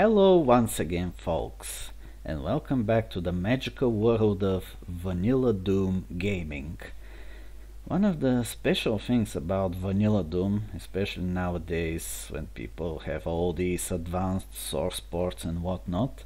Hello once again, folks, and welcome back to the magical world of Vanilla Doom gaming. One of the special things about Vanilla Doom, especially nowadays when people have all these advanced source ports and whatnot,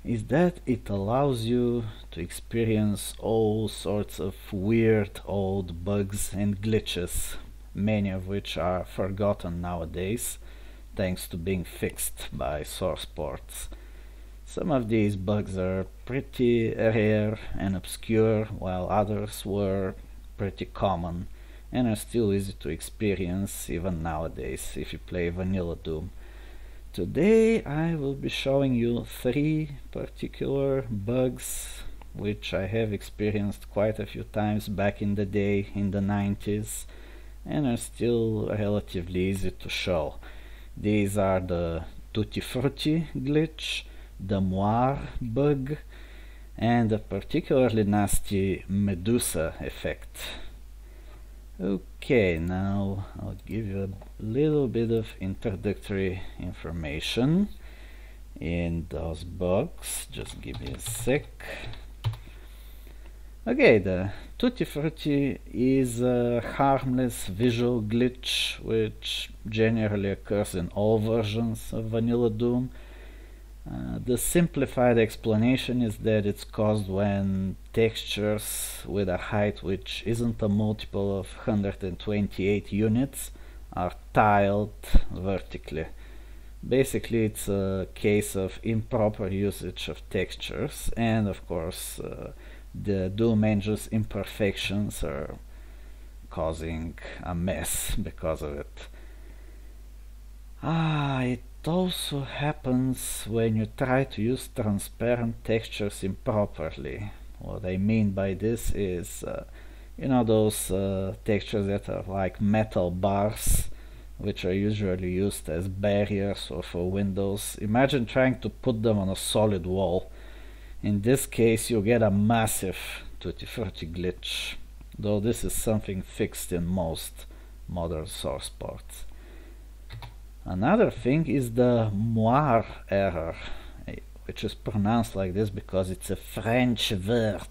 is that it allows you to experience all sorts of weird old bugs and glitches, many of which are forgotten nowadays, thanks to being fixed by source ports. Some of these bugs are pretty rare and obscure, while others were pretty common and are still easy to experience even nowadays if you play Vanilla Doom. Today I will be showing you 3 particular bugs which I have experienced quite a few times back in the day, in the 90s, and are still relatively easy to show. These are the Tutti-Frutti glitch, the Moiré bug, and the particularly nasty Medusa effect. Okay, now I'll give you a little bit of introductory information in those bugs. Just give me a sec. Okay, the Tutti-Frutti is a harmless visual glitch which generally occurs in all versions of Vanilla Doom. The simplified explanation is that it's caused when textures with a height which isn't a multiple of 128 units are tiled vertically. Basically, it's a case of improper usage of textures, and of course the Doom engine's imperfections are causing a mess because of it. It also happens when you try to use transparent textures improperly. What I mean by this is, you know, those textures that are like metal bars, which are usually used as barriers or for windows. Imagine trying to put them on a solid wall. In this case you get a massive Tutti-Frutti glitch, though this is something fixed in most modern source ports. Another thing is the Moiré error, which is pronounced like this because it's a French word.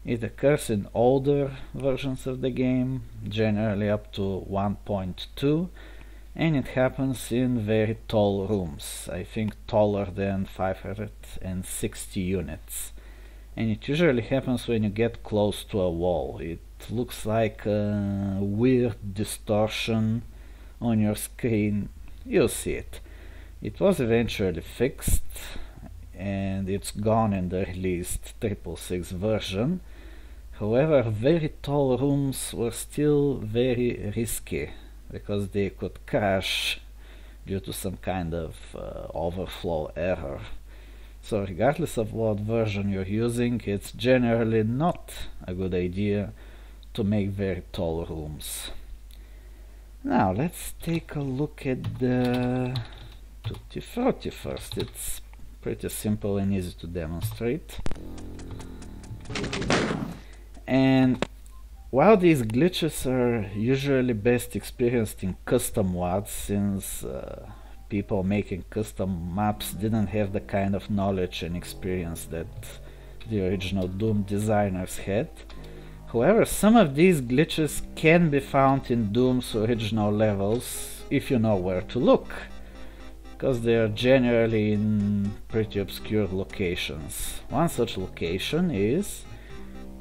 It occurs in older versions of the game, generally up to 1.2, and it happens in very tall rooms, I think taller than 560 units. And it usually happens when you get close to a wall. It looks like a weird distortion on your screen. You'll see it. It was eventually fixed and it's gone in the released 666 version. However, very tall rooms were still very risky because they could crash due to some kind of overflow error. So regardless of what version you're using, it's generally not a good idea to make very tall rooms. Now let's take a look at the Tutti-Frutti first. It's pretty simple and easy to demonstrate. And while these glitches are usually best experienced in custom WADs, since people making custom maps didn't have the kind of knowledge and experience that the original Doom designers had. However, some of these glitches can be found in Doom's original levels if you know where to look, because they are generally in pretty obscure locations. One such location is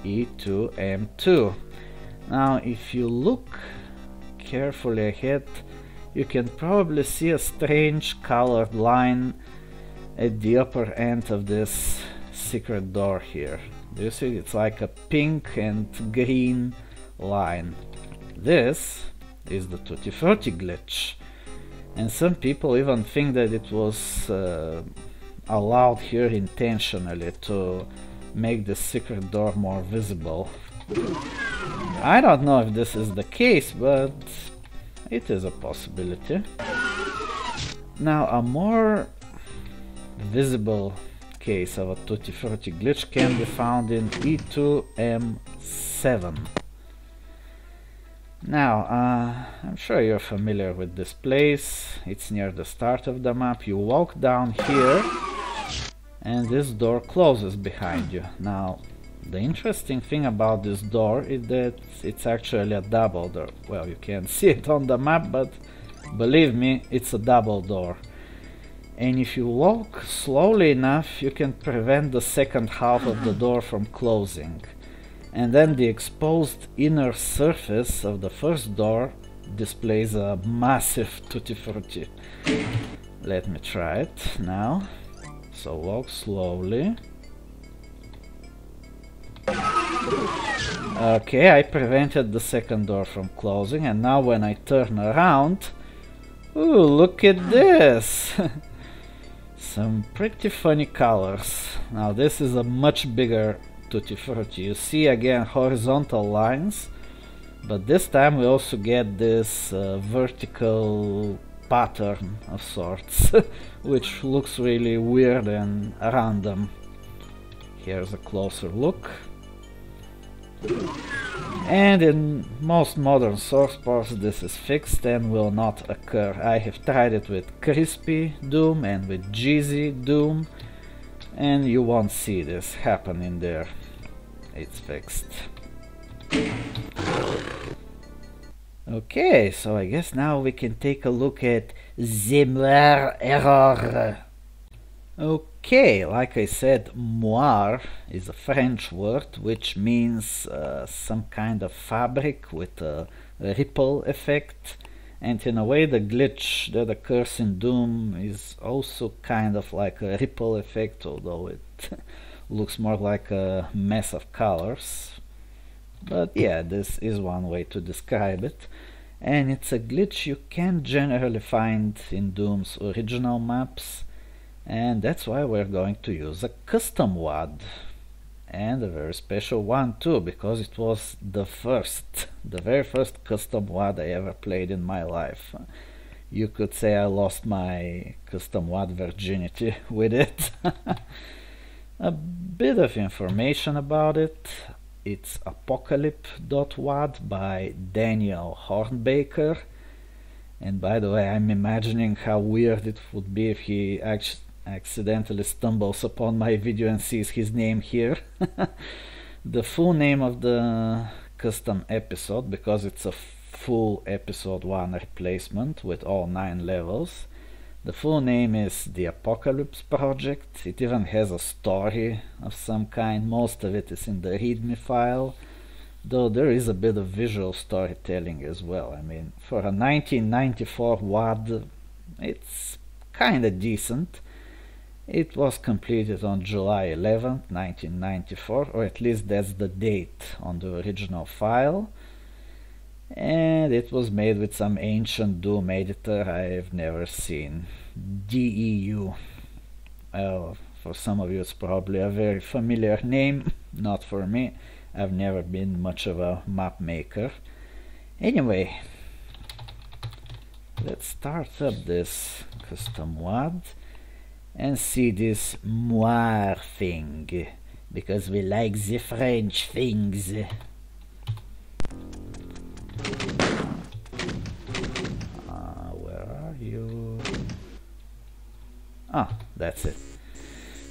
E2M2. Now, if you look carefully ahead, you can probably see a strange colored line at the upper end of this secret door here. Do you see? It's like a pink and green line. This is the Tutti-Frutti glitch, and some people even think that it was allowed here intentionally to make the secret door more visible. I don't know if this is the case, but it is a possibility. Now, a more visible case of a Tutti-Frutti glitch can be found in E2M7. Now, I'm sure you're familiar with this place. It's near the start of the map. You walk down here and this door closes behind you. Now, the interesting thing about this door is that it's actually a double door. Well, you can't see it on the map, but believe me, it's a double door. And if you walk slowly enough, you can prevent the second half of the door from closing. And then the exposed inner surface of the first door displays a massive Tutti-Frutti. Let me try it now. So walk slowly. Okay, I prevented the second door from closing, and now when I turn around, ooh, look at this! Some pretty funny colors. Now this is a much bigger Tutti-Frutti. You see again horizontal lines, but this time we also get this vertical pattern of sorts, which looks really weird and random. Here's a closer look. And in most modern source ports this is fixed and will not occur. I have tried it with Crispy Doom and with Cheesy Doom, and you won't see this happen in there. It's fixed. Okay, so I guess now we can take a look at the Moiré error. Okay, like I said, moire is a French word which means some kind of fabric with a ripple effect, and in a way the glitch that occurs in Doom is also kind of like a ripple effect, although it looks more like a mess of colors. But yeah, this is one way to describe it, and it's a glitch you can generally find in Doom's original maps. And that's why we're going to use a custom WAD, and a very special one too, because it was the very first custom WAD I ever played in my life. You could say I lost my custom WAD virginity with it. A bit of information about it. It's apocalypse.wad by Daniel Hornbaker. And by the way, I'm imagining how weird it would be if he accidentally stumbles upon my video and sees his name here. The full name of the custom episode, because it's a full episode 1 replacement with all 9 levels, the full name is The Apocalypse Project. It even has a story of some kind. Most of it is in the readme file, though there is a bit of visual storytelling as well. I mean, for a 1994 WAD, it's kinda decent. It was completed on July 11th, 1994, or at least that's the date on the original file. And it was made with some ancient Doom editor I've never seen. DEU. Well, for some of you it's probably a very familiar name, not for me. I've never been much of a map maker. Anyway, let's start up this custom WAD and see this moire thing, because we like the French things. Where are you? Ah, that's it.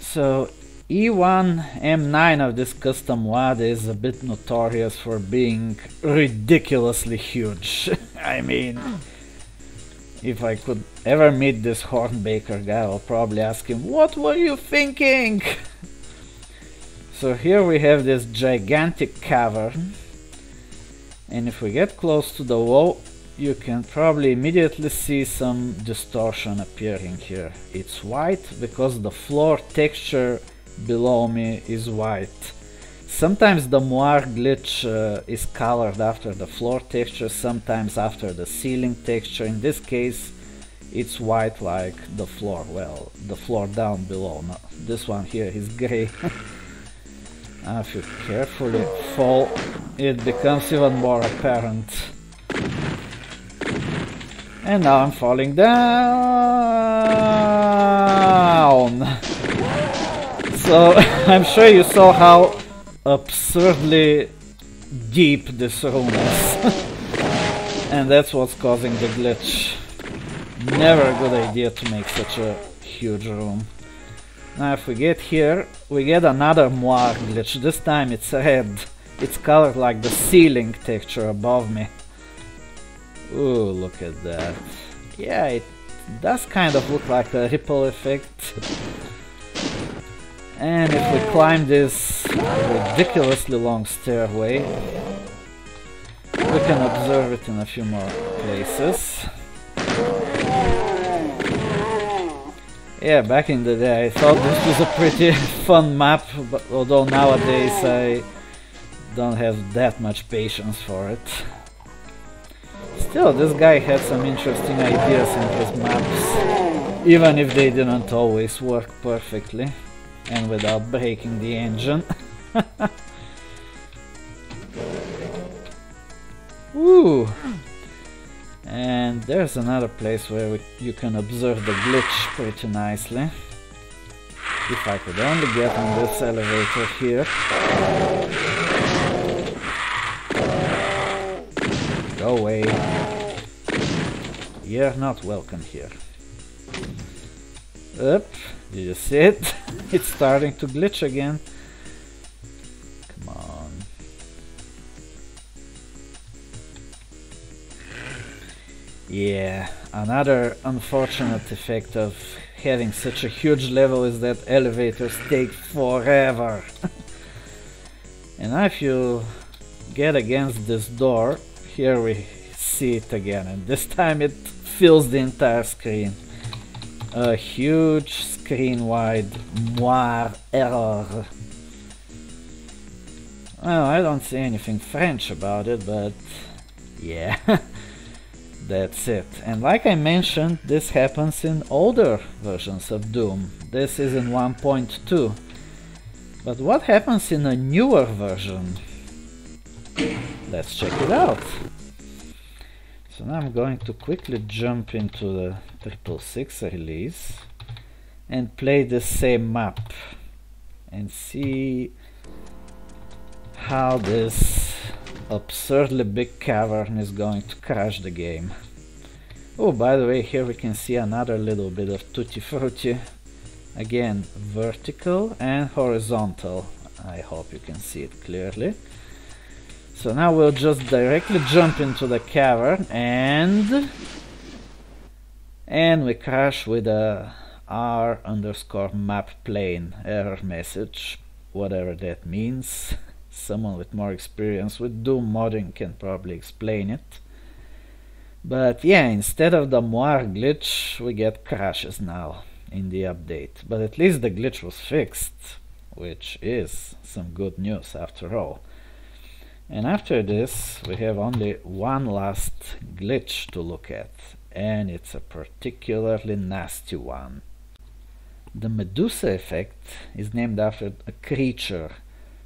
So E1 M9 of this custom WAD is a bit notorious for being ridiculously huge. I mean, if I could ever meet this Hornbaker guy, I'll probably ask him, what were you thinking? So here we have this gigantic cavern, and if we get close to the wall, you can probably immediately see some distortion appearing here. It's white because the floor texture below me is white. Sometimes the moire glitch is colored after the floor texture, sometimes after the ceiling texture. In this case, it's white like the floor. Well, the floor down below. No, this one here is gray. If you carefully fall, it becomes even more apparent. And now I'm falling down. So I'm sure you saw how absurdly deep this room is. And that's what's causing the glitch. Never a good idea to make such a huge room. Now if we get here, we get another Moiré glitch. This time it's red. It's colored like the ceiling texture above me. Ooh, look at that. Yeah, it does kind of look like a ripple effect. And if we climb this ridiculously long stairway, we can observe it in a few more places. Yeah, back in the day I thought this was a pretty fun map, but although nowadays I don't have that much patience for it. Still, this guy had some interesting ideas in his maps, even if they didn't always work perfectly and without breaking the engine. Ooh! And there's another place where you can observe the glitch pretty nicely. If I could only get on this elevator here. Go away. You're not welcome here. Up, did you see it? It's starting to glitch again. Come on. Yeah, another unfortunate effect of having such a huge level is that elevators take forever. And now if you get against this door, here we see it again, and this time it fills the entire screen. A huge screen-wide Moiré error. Well, I don't see anything French about it, but yeah, that's it. And like I mentioned, this happens in older versions of Doom. This is in 1.2. But what happens in a newer version? Let's check it out. So now I'm going to quickly jump into the 666 release and play the same map and see how this absurdly big cavern is going to crash the game. Oh, by the way, here we can see another little bit of Tutti-Frutti. Again, vertical and horizontal. I hope you can see it clearly. So now we'll just directly jump into the cavern and we crash with a r_map plane error message, whatever that means. Someone with more experience with Doom modding can probably explain it. But yeah, instead of the Moiré glitch, we get crashes now in the update. But at least the glitch was fixed, which is some good news after all. And after this, we have only one last glitch to look at, and it's a particularly nasty one. The Medusa effect is named after a creature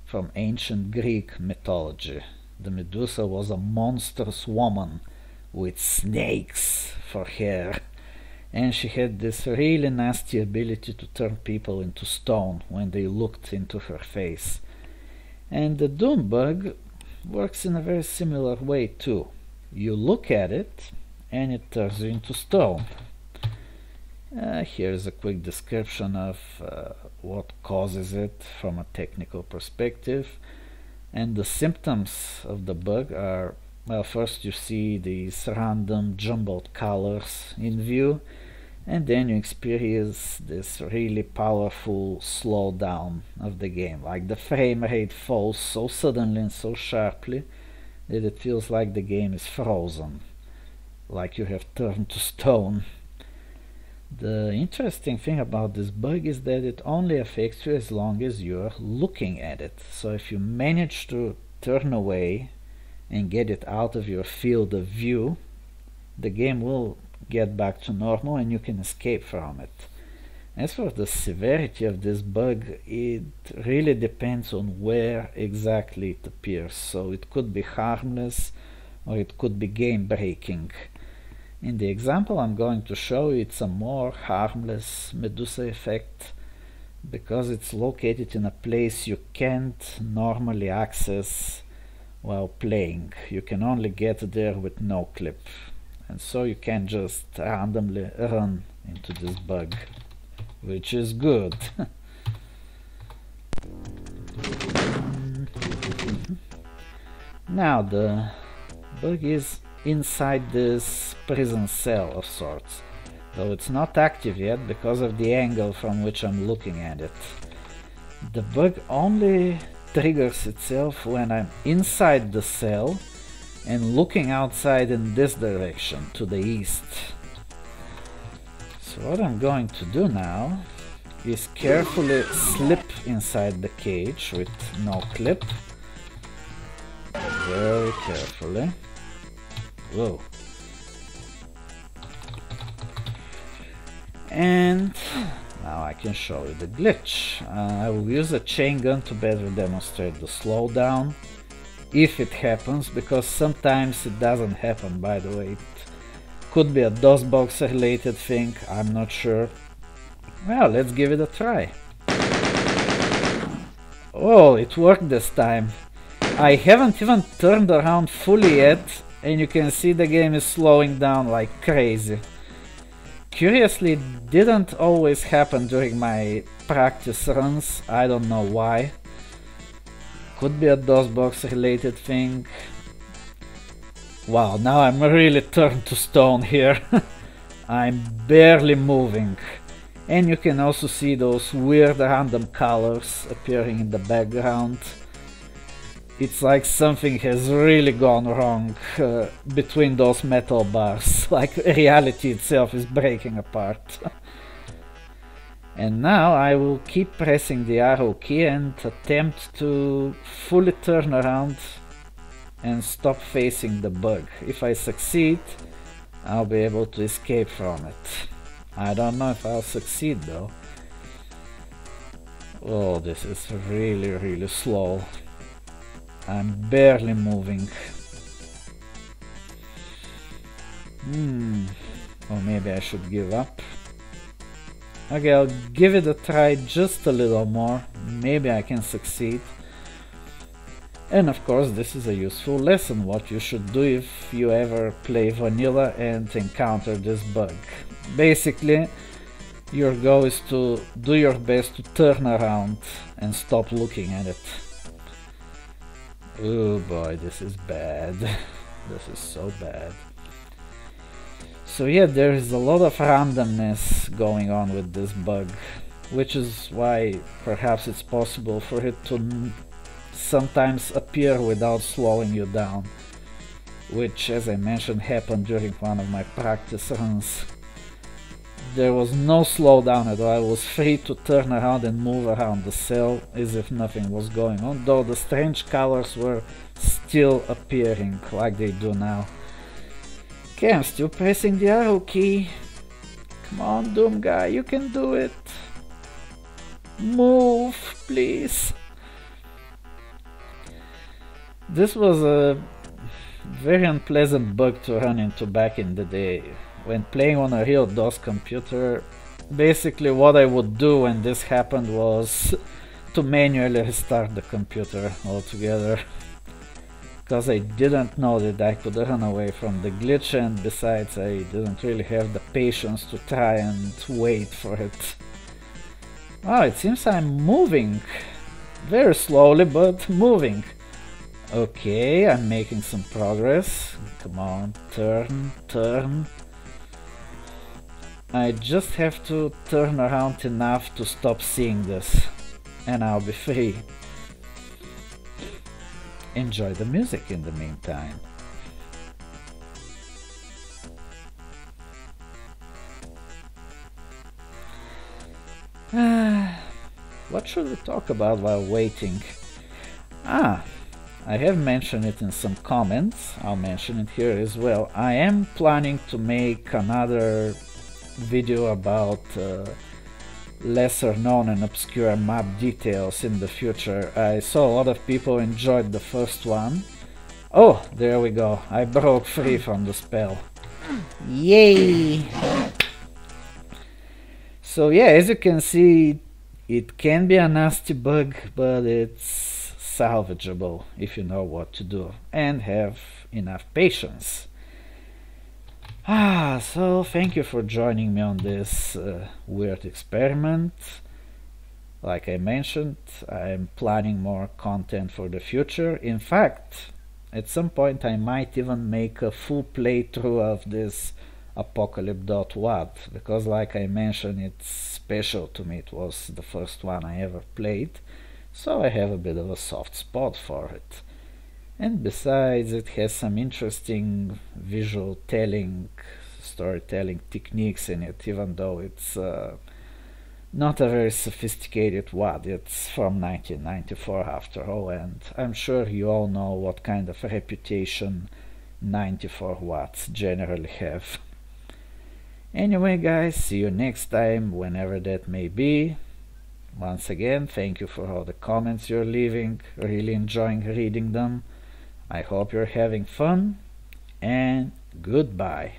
from ancient Greek mythology. The Medusa was a monstrous woman with snakes for hair, and she had this really nasty ability to turn people into stone when they looked into her face. And the Doom bug works in a very similar way too. You look at it and it turns you into stone. Here's a quick description of what causes it from a technical perspective. And the symptoms of the bug are, well, first you see these random jumbled colors in view, and then you experience this really powerful slowdown of the game, like the frame rate falls so suddenly and so sharply that it feels like the game is frozen, like you have turned to stone. The interesting thing about this bug is that it only affects you as long as you're looking at it. So if you manage to turn away and get it out of your field of view, the game will get back to normal and you can escape from it. As for the severity of this bug, it really depends on where exactly it appears. So it could be harmless or it could be game breaking. In the example I'm going to show you, it's a more harmless Medusa effect because it's located in a place you can't normally access while playing. You can only get there with no clip, and so you can just randomly run into this bug, which is good. Now the bug is inside this prison cell of sorts, though it's not active yet because of the angle from which I'm looking at it. The bug only triggers itself when I'm inside the cell and looking outside in this direction, to the east. So what I'm going to do now is carefully slip inside the cage with no clip. Very carefully. Whoa. And now I can show you the glitch. I will use a chain gun to better demonstrate the slowdown, if it happens, because sometimes it doesn't happen, by the way. It could be a DOSBox related thing, I'm not sure. Well, let's give it a try. Oh, it worked this time. I haven't even turned around fully yet, and you can see the game is slowing down like crazy. Curiously, it didn't always happen during my practice runs, I don't know why. Could be a DOSBox related thing. Wow, now I'm really turned to stone here. I'm barely moving. And you can also see those weird random colors appearing in the background. It's like something has really gone wrong between those metal bars, like reality itself is breaking apart. And now I will keep pressing the arrow key and attempt to fully turn around and stop facing the bug. If I succeed, I'll be able to escape from it. I don't know if I'll succeed though. Oh, this is really slow. I'm barely moving. Or maybe I should give up. Okay, I'll give it a try just a little more. Maybe I can succeed. And of course, this is a useful lesson, what you should do if you ever play vanilla and encounter this bug. Basically, your goal is to do your best to turn around and stop looking at it. Oh boy, this is bad. This is so bad. So yeah, there is a lot of randomness going on with this bug, which is why perhaps it's possible for it to sometimes appear without slowing you down, which, as I mentioned, happened during one of my practice runs. There was no slowdown at all. I was free to turn around and move around the cell as if nothing was going on, though the strange colors were still appearing like they do now. Okay, I'm still pressing the arrow key. Come on, Doomguy, you can do it. Move, please. This was a very unpleasant bug to run into back in the day. When playing on a real DOS computer, basically what I would do when this happened was to manually restart the computer altogether. Because I didn't know that I could run away from the glitch, and besides I didn't really have the patience to try and wait for it. Wow, it seems I'm moving. Very slowly, but moving. Okay, I'm making some progress. Come on, turn, turn. I just have to turn around enough to stop seeing this, and I'll be free. Enjoy the music in the meantime. What should we talk about while waiting? I have mentioned it in some comments, I'll mention it here as well. I am planning to make another video about lesser known and obscure map details in the future. I saw a lot of people enjoyed the first one. Oh, there we go, I broke free from the spell. Yay! So yeah, as you can see, it can be a nasty bug, but it's salvageable if you know what to do and have enough patience. So thank you for joining me on this weird experiment. Like I mentioned, I'm planning more content for the future. In fact, at some point I might even make a full playthrough of this Apocalypse.wad, because like I mentioned, it's special to me. It was the first one I ever played, so I have a bit of a soft spot for it. And besides, it has some interesting visual storytelling techniques in it, even though it's not a very sophisticated WAD. It's from 1994 after all, and I'm sure you all know what kind of reputation 94 WADs generally have. Anyway guys, see you next time, whenever that may be. Once again, thank you for all the comments you're leaving, really enjoying reading them. I hope you're having fun, and goodbye.